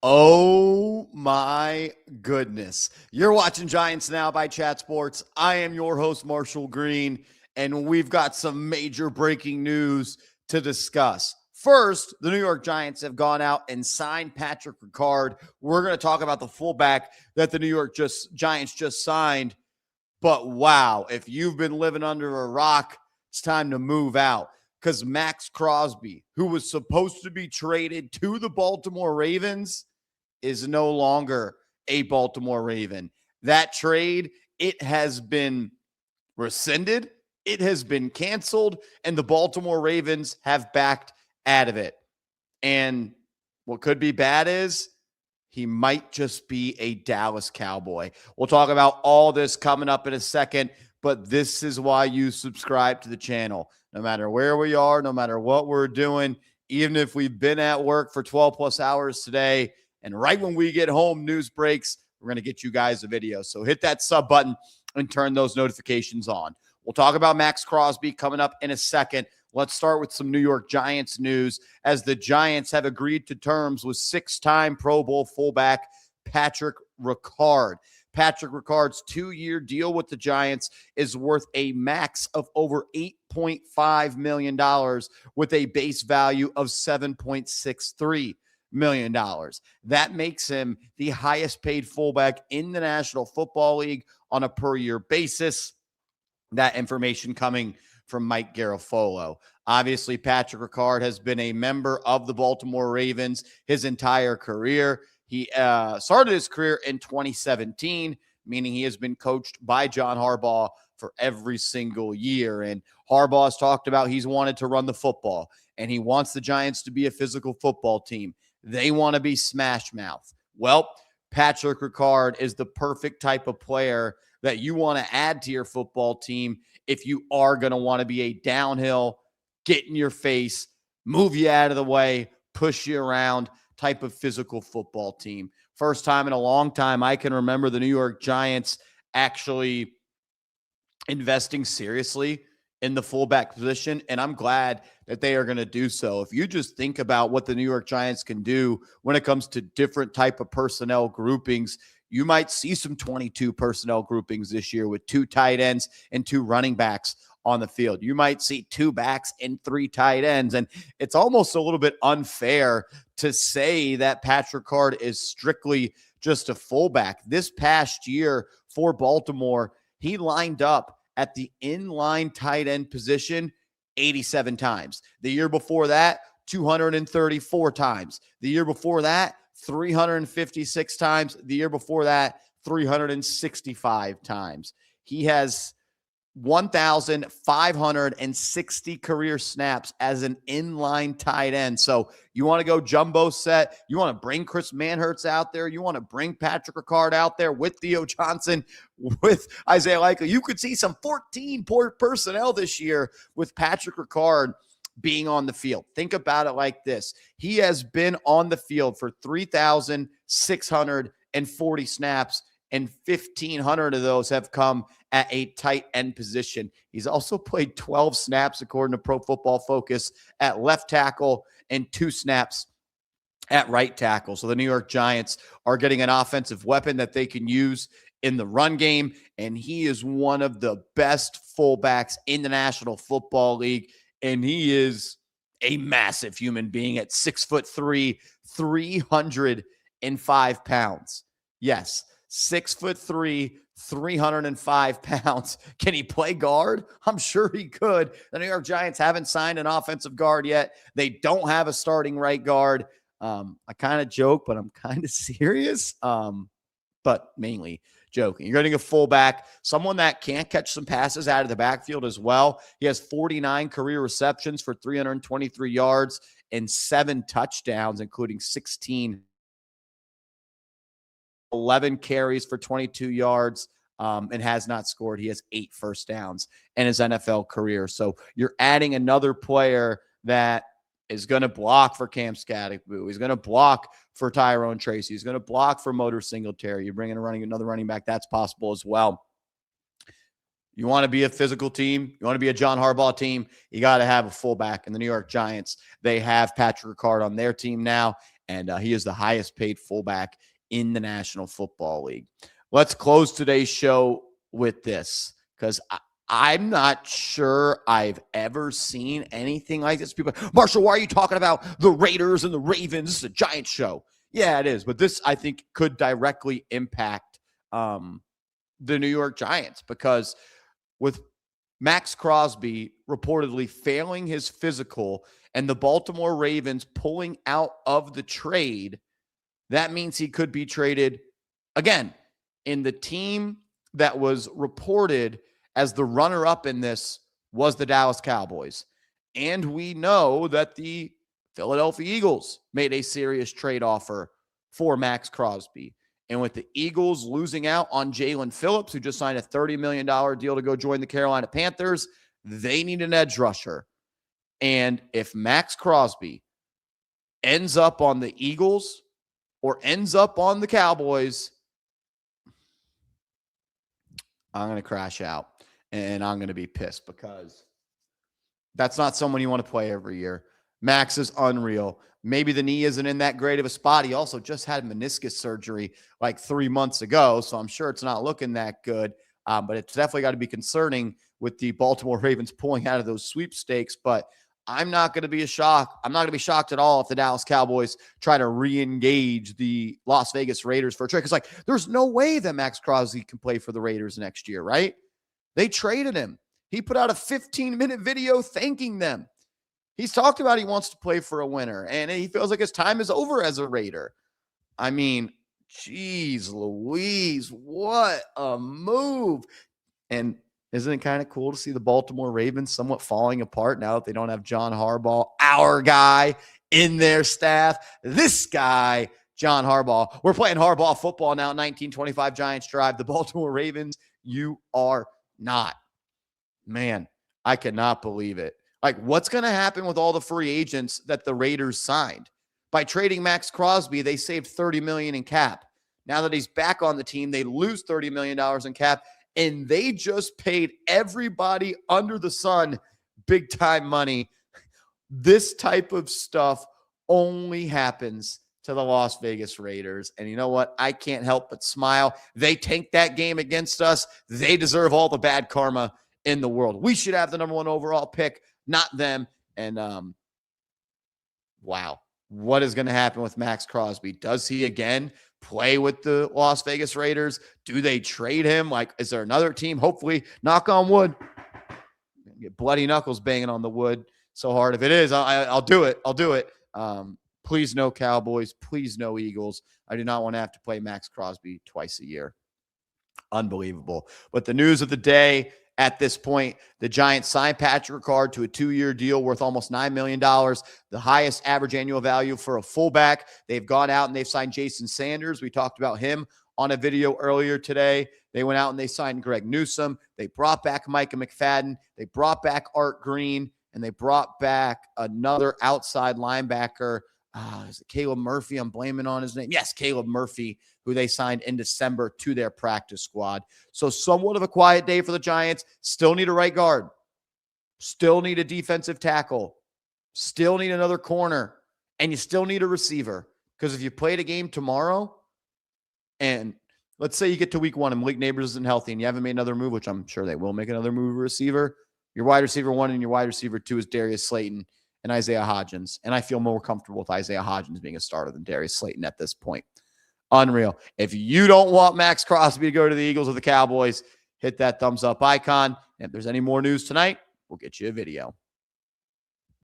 Oh my goodness. You're watching Giants Now by Chat Sports. I am your host, Marshall Green, and we've got some major breaking news to discuss. First, the New York Giants have gone out and signed Patrick Ricard. We're going to talk about the fullback that the New York Giants just signed. But wow, if you've been living under a rock, it's time to move out. Because Maxx Crosby, who was supposed to be traded to the Baltimore Ravens, is no longer a Baltimore Raven. That trade, it has been rescinded, it has been canceled, and the Baltimore Ravens have backed out of it. And what could be bad is he might just be a Dallas Cowboy. We'll talk about all this coming up in a second, but this is why you subscribe to the channel. No matter where we are, no matter what we're doing, even if we've been at work for 12 plus hours today, and right when we get home, news breaks, we're going to get you guys a video. So hit that sub button and turn those notifications on. We'll talk about Maxx Crosby coming up in a second. Let's start with some New York Giants news, as the Giants have agreed to terms with six-time Pro Bowl fullback Patrick Ricard. Patrick Ricard's 2-year deal with the Giants is worth a max of over $8.5 million with a base value of $7.63 million. That makes him the highest paid fullback in the National Football League on a per-year basis. That information coming from Mike Garafolo. Obviously, Patrick Ricard has been a member of the Baltimore Ravens his entire career. He started his career in 2017, meaning he has been coached by John Harbaugh for every single year. And Harbaugh has talked about he's wanted to run the football, and he wants the Giants to be a physical football team. They want to be smash mouth. Well, Patrick Ricard is the perfect type of player that you want to add to your football team if you are going to want to be a downhill, get in your face, move you out of the way, push you around type of physical football team. First time in a long time I can remember the New York Giants actually investing seriously in the fullback position, and I'm glad that they are going to do so. If you just think about what the New York Giants can do when it comes to different type of personnel groupings, you might see some 22 personnel groupings this year with 2 tight ends and 2 running backs on the field. You might see 2 backs and 3 tight ends. And it's almost a little bit unfair to say that Patrick Ricard is strictly just a fullback. This past year for Baltimore, he lined up at the inline tight end position 87 times. The year before that, 234 times. The year before that, 356 times. The year before that, 365 times. He has 1,560 career snaps as an inline tight end. So you want to go jumbo set. You want to bring Chris Manhertz out there. You want to bring Patrick Ricard out there with Theo Johnson, with Isaiah Likely. You could see some 14 personnel this year with Patrick Ricard being on the field. Think about it like this. He has been on the field for 3,640 snaps, and 1,500 of those have come at a tight end position. He's also played 12 snaps, according to Pro Football Focus, at left tackle and 2 snaps at right tackle. So the New York Giants are getting an offensive weapon that they can use in the run game, and he is one of the best fullbacks in the National Football League. And he is a massive human being at 6'3", 305 pounds. Yes, 6'3", 305 pounds. Can he play guard? I'm sure he could. The New York Giants haven't signed an offensive guard yet. They don't have a starting right guard. I kind of joke, but I'm kind of serious. But mainly joking. You're getting a fullback, someone that can catch some passes out of the backfield as well. He has 49 career receptions for 323 yards and 7 touchdowns, including 11 carries for 22 yards, and has not scored. He has 8 first downs in his NFL career. So you're adding another player that is going to block for Cam Skattbeo. He's going to block for Tyrone Tracy. He's going to block for Motor Singletary. You're bringing another running back. That's possible as well. You want to be a physical team. You want to be a John Harbaugh team. You got to have a fullback. In the New York Giants, they have Patrick Ricard on their team now, and he is the highest paid fullback in the National Football League. Let's close today's show with this, because I'm not sure I've ever seen anything like this. People, Marshall, why are you talking about the Raiders and the Ravens? This is a Giants show. Yeah, it is. But this, I think, could directly impact the New York Giants, because with Maxx Crosby reportedly failing his physical and the Baltimore Ravens pulling out of the trade, that means he could be traded again. In the team that was reported as the runner-up in this was the Dallas Cowboys. And we know that the Philadelphia Eagles made a serious trade offer for Maxx Crosby. And with the Eagles losing out on Jalen Phillips, who just signed a $30 million deal to go join the Carolina Panthers, they need an edge rusher. And if Maxx Crosby ends up on the Eagles or ends up on the Cowboys, I'm going to crash out and I'm going to be pissed, because that's not someone you want to play every year. Max is unreal. Maybe the knee isn't in that great of a spot. He also just had meniscus surgery like 3 months ago, so I'm sure it's not looking that good. But it's definitely got to be concerning with the Baltimore Ravens pulling out of those sweepstakes. But I'm not going to be shocked at all if the Dallas Cowboys try to re-engage the Las Vegas Raiders for a trade. Because, like, there's no way that Maxx Crosby can play for the Raiders next year, right? They traded him. He put out a 15-minute video thanking them. He's talked about he wants to play for a winner, and he feels like his time is over as a Raider. I mean, geez Louise, what a move. And isn't it kind of cool to see the Baltimore Ravens somewhat falling apart now that they don't have John Harbaugh, our guy, in their staff? This guy, John Harbaugh. We're playing Harbaugh football now, 1925 Giants Drive. The Baltimore Ravens, you are not. Man, I cannot believe it. Like, what's going to happen with all the free agents that the Raiders signed? By trading Maxx Crosby, they saved $30 million in cap. Now that he's back on the team, they lose $30 million in cap, and they just paid everybody under the sun big-time money. This type of stuff only happens to the Las Vegas Raiders. And you know what? I can't help but smile. They tanked that game against us. They deserve all the bad karma in the world. We should have the number 1 overall pick, not them. And wow, what is going to happen with Maxx Crosby? Does he again play with the Las Vegas Raiders? Do they trade him? Like, is there another team? Hopefully, knock on wood. Get bloody knuckles banging on the wood so hard. If it is, I'll do it. I'll do it. Please no Cowboys. Please no Eagles. I do not want to have to play Maxx Crosby twice a year. Unbelievable. But the news of the day, at this point, the Giants signed Patrick Ricard to a 2-year deal worth almost $9 million, the highest average annual value for a fullback. They've gone out and they've signed Jason Sanders. We talked about him on a video earlier today. They went out and they signed Greg Newsome. They brought back Micah McFadden. They brought back Art Green, and they brought back another outside linebacker. Is it Caleb Murphy? I'm blaming on his name. Yes, Caleb Murphy, who they signed in December to their practice squad. So somewhat of a quiet day for the Giants. Still need a right guard. Still need a defensive tackle. Still need another corner. And you still need a receiver. Because if you played a game tomorrow, and let's say you get to week 1 and Malik Nabers isn't healthy and you haven't made another move, which I'm sure they will make another move receiver, your wide receiver 1 and your wide receiver 2 is Darius Slayton and Isaiah Hodgins. And I feel more comfortable with Isaiah Hodgins being a starter than Darius Slayton at this point. Unreal. If you don't want Maxx Crosby to go to the Eagles or the Cowboys, hit that thumbs up icon. And if there's any more news tonight, we'll get you a video.